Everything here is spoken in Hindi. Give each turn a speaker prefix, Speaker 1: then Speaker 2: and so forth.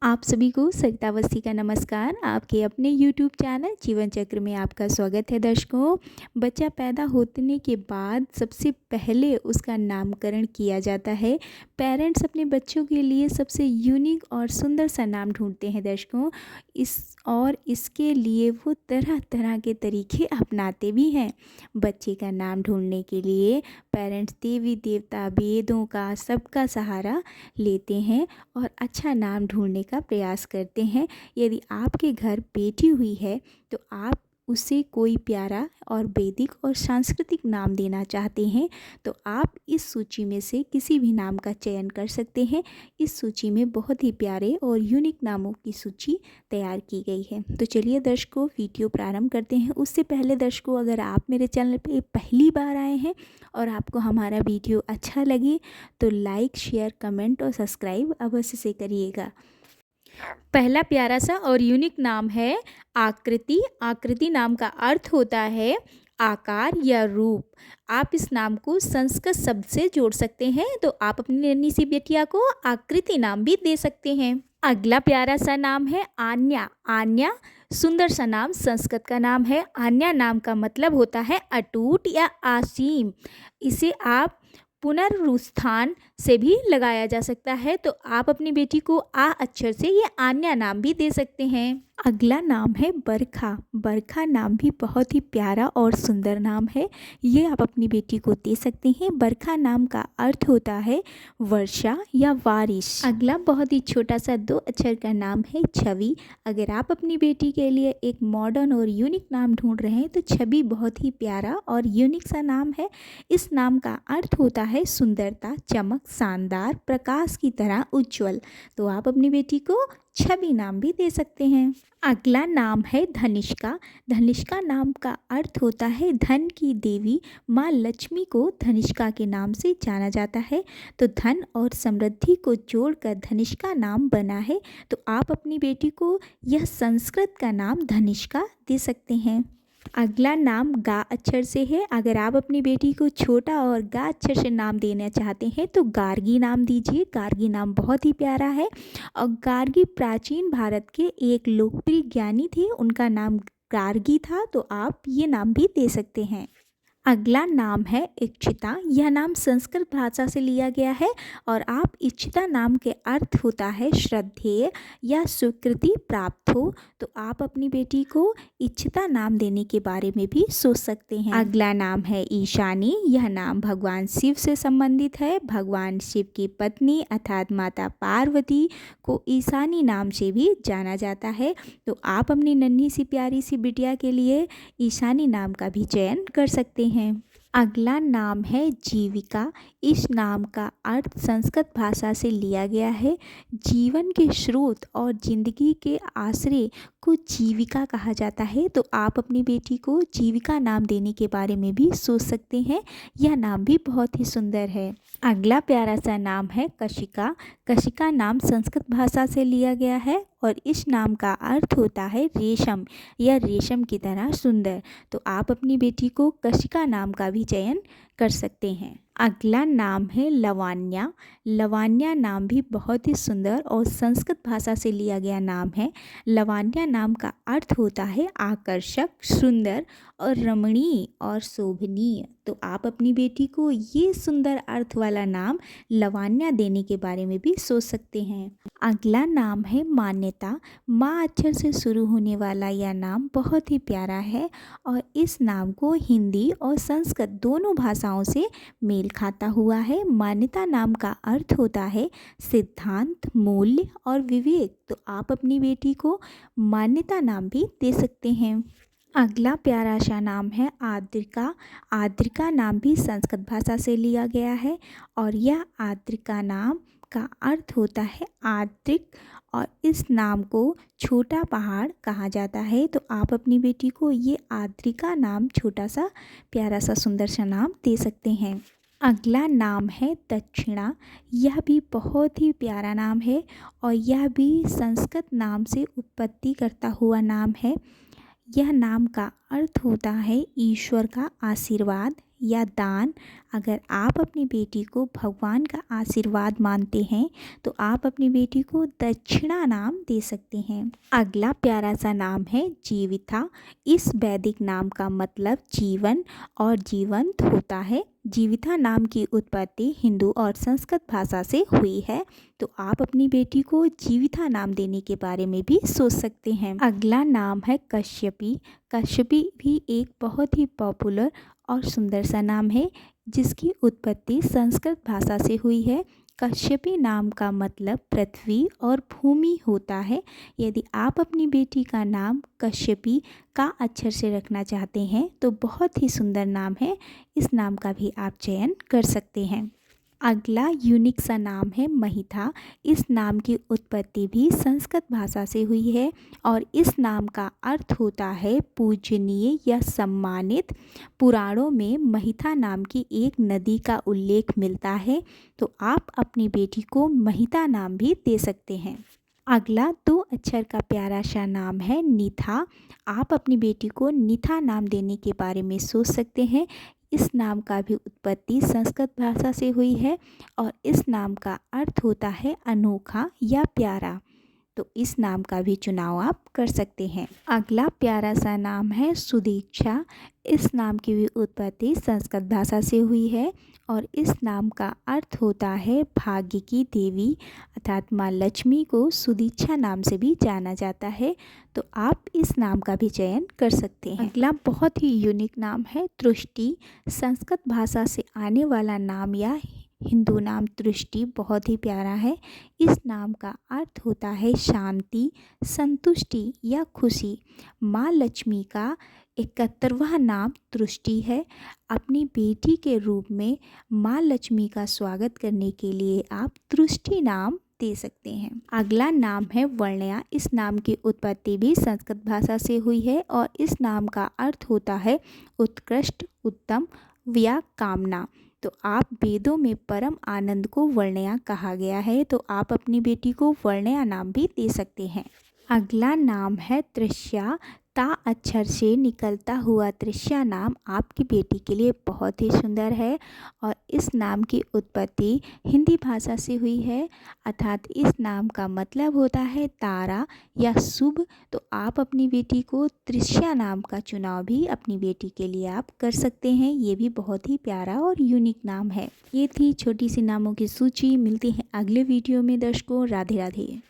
Speaker 1: आप सभी को सरिता अवस्थी का नमस्कार। आपके अपने YouTube चैनल जीवन चक्र में आपका स्वागत है। दर्शकों, बच्चा पैदा होने के बाद सबसे पहले उसका नामकरण किया जाता है। पेरेंट्स अपने बच्चों के लिए सबसे यूनिक और सुंदर सा नाम ढूंढते हैं दर्शकों। इसके लिए वो तरह तरह के तरीके अपनाते भी हैं। बच्चे का नाम ढूंढने के लिए पेरेंट्स देवी देवता वेदों का सबका सहारा लेते हैं और अच्छा नाम ढूंढने का प्रयास करते हैं। यदि आपके घर बेटी हुई है तो आप उसे कोई प्यारा और वैदिक और सांस्कृतिक नाम देना चाहते हैं तो आप इस सूची में से किसी भी नाम का चयन कर सकते हैं। इस सूची में बहुत ही प्यारे और यूनिक नामों की सूची तैयार की गई है। तो चलिए दर्शकों, वीडियो प्रारंभ करते हैं। उससे पहले दर्शकों, अगर आप मेरे चैनल पे पहली बार आए हैं और आपको हमारा वीडियो अच्छा लगे तो लाइक, शेयर, कमेंट और सब्सक्राइब अवश्य से करिएगा। पहला प्यारा सा और यूनिक नाम है आकृति। आकृति नाम का अर्थ होता है आकार या रूप। आप इस नाम को संस्कृत शब्द से जोड़ सकते हैं, तो आप अपनी नन्ही सी बेटिया को आकृति नाम भी दे सकते हैं। अगला प्यारा सा नाम है आन्या। आन्या सुंदर सा नाम संस्कृत का नाम है। आन्या नाम का मतलब होता है अटूट या असीम। इसे आप पुनरुत्थान से भी लगाया जा सकता है, तो आप अपनी बेटी को आ अक्षर से ये आन्या नाम भी दे सकते हैं। अगला नाम है बरखा। बरखा नाम भी बहुत ही प्यारा और सुंदर नाम है। ये आप अपनी बेटी को दे सकते हैं। बरखा नाम का अर्थ होता है वर्षा या बारिश। अगला बहुत ही छोटा सा 2 अक्षर का नाम है छवि। अगर आप अपनी बेटी के लिए एक मॉडर्न और यूनिक नाम ढूंढ रहे हैं तो छवि बहुत ही प्यारा और यूनिक सा नाम है। इस नाम का अर्थ होता है सुंदरता, चमक, शानदार, प्रकाश की तरह उज्जवल। तो आप अपनी बेटी को छवि नाम भी दे सकते हैं। अगला नाम है धनिष्का। धनिष्का नाम का अर्थ होता है धन की देवी। माँ लक्ष्मी को धनिष्का के नाम से जाना जाता है, तो धन और समृद्धि को जोड़कर धनिष्का नाम बना है। तो आप अपनी बेटी को यह संस्कृत का नाम धनिष्का दे सकते हैं। अगला नाम गा अक्षर से है। अगर आप अपनी बेटी को छोटा और गा अक्षर से नाम देना चाहते हैं तो गार्गी नाम दीजिए। गार्गी नाम बहुत ही प्यारा है और गार्गी प्राचीन भारत के एक लोकप्रिय ज्ञानी थे, उनका नाम गार्गी था, तो आप ये नाम भी दे सकते हैं। अगला नाम है इच्छिता। यह नाम संस्कृत भाषा से लिया गया है और आप इच्छिता नाम के अर्थ होता है श्रद्धेय या स्वीकृति प्राप्त हो, तो आप अपनी बेटी को इच्छिता नाम देने के बारे में भी सोच सकते हैं। अगला नाम है ईशानी। यह नाम भगवान शिव से संबंधित है। भगवान शिव की पत्नी अर्थात माता पार्वती को ईशानी नाम से भी जाना जाता है, तो आप अपनी नन्ही सी प्यारी सी बिटिया के लिए ईशानी नाम का भी चयन कर सकते हैं। अगला नाम है जीविका। इस नाम का अर्थ संस्कृत भाषा से लिया गया है। जीवन के स्रोत और जिंदगी के आश्रय को जीविका कहा जाता है, तो आप अपनी बेटी को जीविका नाम देने के बारे में भी सोच सकते हैं। यह नाम भी बहुत ही सुंदर है। अगला प्यारा सा नाम है कशिका। कशिका नाम संस्कृत भाषा से लिया गया है और इस नाम का अर्थ होता है रेशम या रेशम की तरह सुंदर, तो आप अपनी बेटी को कशिका नाम का भी चयन कर सकते हैं। अगला नाम है लवान्या। लवान्या नाम भी बहुत ही सुंदर और संस्कृत भाषा से लिया गया नाम है। लवान्या नाम का अर्थ होता है आकर्षक, सुंदर और रमणीय और शोभनीय, तो आप अपनी बेटी को ये सुंदर अर्थ वाला नाम लवान्या देने के बारे में भी सोच सकते हैं। अगला नाम है मान्यता। माँ अक्षर से शुरू होने वाला यह नाम बहुत ही प्यारा है और इस नाम को हिंदी और संस्कृत दोनों भाषाओं से मेल खाता हुआ है। मान्यता नाम का अर्थ होता है सिद्धांत, मूल्य और विवेक, तो आप अपनी बेटी को मान्यता नाम भी दे सकते हैं। अगला प्यारा सा नाम है आद्रिका। आद्रिका नाम भी संस्कृत भाषा से लिया गया है और यह आद्रिका नाम का अर्थ होता है आद्रिक और इस नाम को छोटा पहाड़ कहा जाता है, तो आप अपनी बेटी को ये आद्रिका नाम छोटा सा प्यारा सा सुंदर सा नाम दे सकते हैं। अगला नाम है दक्षिणा। यह भी बहुत ही प्यारा नाम है और यह भी संस्कृत नाम से उत्पत्ति करता हुआ नाम है। यह नाम का अर्थ होता है ईश्वर का आशीर्वाद या दान। अगर आप अपनी बेटी को भगवान का आशीर्वाद मानते हैं तो आप अपनी बेटी को दक्षिणा नाम दे सकते हैं। अगला प्यारा सा नाम है जीविता। इस वैदिक नाम का मतलब जीवन और जीवंत होता है। जीविता नाम की उत्पत्ति हिंदू और संस्कृत भाषा से हुई है, तो आप अपनी बेटी को जीविता नाम देने के बारे में भी सोच सकते हैं। अगला नाम है कश्यपी। कश्यपी भी एक बहुत ही पॉपुलर और सुंदर सा नाम है, जिसकी उत्पत्ति संस्कृत भाषा से हुई है। कश्यपी नाम का मतलब पृथ्वी और भूमि होता है। यदि आप अपनी बेटी का नाम कश्यपी का अक्षर से रखना चाहते हैं तो बहुत ही सुंदर नाम है, इस नाम का भी आप चयन कर सकते हैं। अगला यूनिक सा नाम है महिथा। इस नाम की उत्पत्ति भी संस्कृत भाषा से हुई है और इस नाम का अर्थ होता है पूजनीय या सम्मानित। पुराणों में महिथा नाम की एक नदी का उल्लेख मिलता है, तो आप अपनी बेटी को महिता नाम भी दे सकते हैं। अगला 2 अक्षर का प्यारा सा नाम है निथा। आप अपनी बेटी को निथा नाम देने के बारे में सोच सकते हैं। इस नाम का भी उत्पत्ति संस्कृत भाषा से हुई है और इस नाम का अर्थ होता है अनोखा या प्यारा, तो इस नाम का भी चुनाव आप कर सकते हैं। अगला प्यारा सा नाम है सुदीक्षा। इस नाम की भी उत्पत्ति संस्कृत भाषा से हुई है और इस नाम का अर्थ होता है भाग्य की देवी, अर्थात माँ लक्ष्मी को सुदीक्षा नाम से भी जाना जाता है, तो आप इस नाम का भी चयन कर सकते हैं। अगला बहुत ही यूनिक नाम है तृष्टि। संस्कृत भाषा से आने वाला नाम या हिंदू नाम तृष्टि बहुत ही प्यारा है। इस नाम का अर्थ होता है शांति, संतुष्टि या खुशी। माँ लक्ष्मी का 71वां नाम तृष्टि है। अपनी बेटी के रूप में माँ लक्ष्मी का स्वागत करने के लिए आप तृष्टि नाम दे सकते हैं। अगला नाम है वर्ण्या। इस नाम की उत्पत्ति भी संस्कृत भाषा से हुई है और इस नाम का अर्थ होता है उत्कृष्ट, उत्तम या कामना। तो आप वेदों में परम आनंद को वर्ण्या कहा गया है, तो आप अपनी बेटी को वर्ण्या नाम भी दे सकते हैं। अगला नाम है तृष्या। ता अक्षर से निकलता हुआ तृष्या नाम आपकी बेटी के लिए बहुत ही सुंदर है और इस नाम की उत्पत्ति हिंदी भाषा से हुई है, अर्थात इस नाम का मतलब होता है तारा या शुभ। तो आप अपनी बेटी को तृष्या नाम का चुनाव भी अपनी बेटी के लिए आप कर सकते हैं। ये भी बहुत ही प्यारा और यूनिक नाम है। ये थी छोटी सी नामों की सूची। मिलती है अगले वीडियो में दर्शकों। राधे राधे।